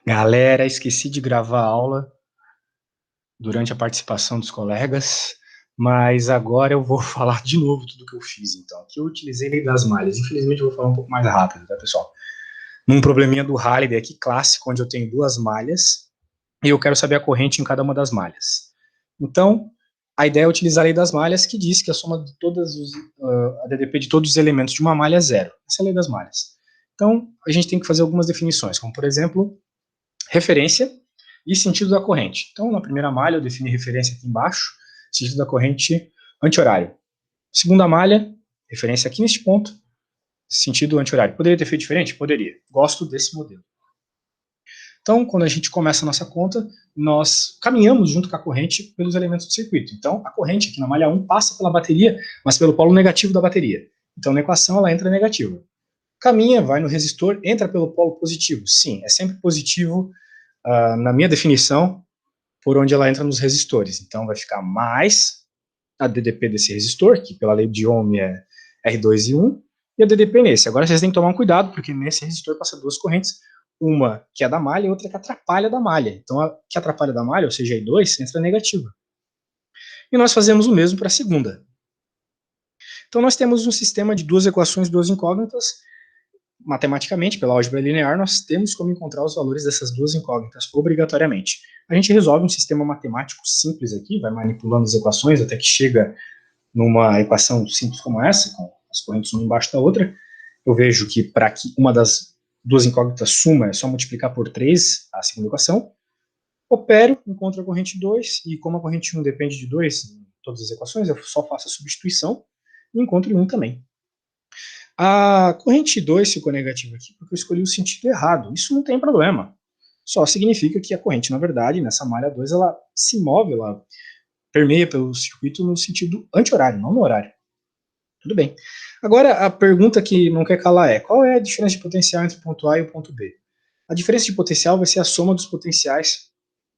Galera, esqueci de gravar a aula durante a participação dos colegas, mas agora eu vou falar de novo tudo que eu fiz, então. Aqui eu utilizei lei das malhas. Infelizmente eu vou falar um pouco mais rápido, tá, pessoal? Num probleminha do Halliday aqui, clássico, onde eu tenho duas malhas, e eu quero saber a corrente em cada uma das malhas. Então, a ideia é utilizar a lei das malhas, que diz que a soma de a DDP de todos os elementos de uma malha é zero. Essa é a lei das malhas. Então, a gente tem que fazer algumas definições, como, por exemplo, referência e sentido da corrente. Então, na primeira malha, eu defini referência aqui embaixo, sentido da corrente anti-horário. Segunda malha, referência aqui neste ponto, sentido anti-horário. Poderia ter feito diferente? Poderia. Gosto desse modelo. Então, quando a gente começa a nossa conta, nós caminhamos junto com a corrente pelos elementos do circuito. Então, a corrente aqui na malha 1 passa pela bateria, mas pelo polo negativo da bateria. Então, na equação, ela entra negativa. Caminha, vai no resistor, entra pelo polo positivo. Sim, é sempre positivo na minha definição, por onde ela entra nos resistores. Então, vai ficar mais a DDP desse resistor, que pela lei de Ohm é R2 e 1, e a DDP nesse. Agora vocês têm que tomar um cuidado, porque nesse resistor passa duas correntes, uma que é da malha e outra que atrapalha da malha. Então, a que atrapalha da malha, ou seja, a I2, entra negativa. E nós fazemos o mesmo para a segunda. Então, nós temos um sistema de duas equações, duas incógnitas. Matematicamente, pela álgebra linear, nós temos como encontrar os valores dessas duas incógnitas, obrigatoriamente. A gente resolve um sistema matemático simples aqui, vai manipulando as equações até que chega numa equação simples como essa, com as correntes uma embaixo da outra. Eu vejo que para que uma das duas incógnitas suma, é só multiplicar por 3 a segunda equação. Opero, encontro a corrente 2, e como a corrente 1 depende de 2 em todas as equações, eu só faço a substituição e encontro 1 também. A corrente 2 ficou negativa aqui porque eu escolhi o sentido errado. Isso não tem problema. Só significa que a corrente, na verdade, nessa malha 2, ela se move, ela permeia pelo circuito no sentido anti-horário, não no horário. Tudo bem. Agora, a pergunta que não quer calar é: qual é a diferença de potencial entre o ponto A e o ponto B? A diferença de potencial vai ser a soma dos potenciais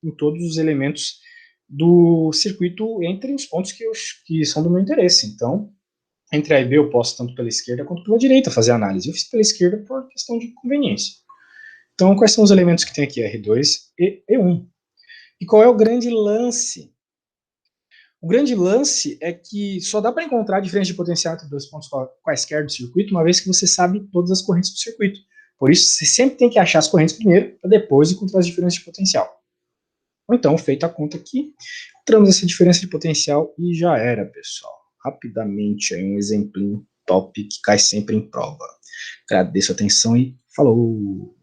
em todos os elementos do circuito entre os pontos que são do meu interesse. Então, entre A e B eu posso tanto pela esquerda quanto pela direita fazer a análise. Eu fiz pela esquerda por questão de conveniência. Então, quais são os elementos que tem aqui? R2 e E1. E qual é o grande lance? O grande lance é que só dá para encontrar a diferença de potencial entre dois pontos quaisquer do circuito, uma vez que você sabe todas as correntes do circuito. Por isso, você sempre tem que achar as correntes primeiro, para depois encontrar as diferenças de potencial. Então, feita a conta aqui, encontramos essa diferença de potencial e já era, pessoal. Rapidamente, aí um exemplinho top que cai sempre em prova. Agradeço a atenção e falou!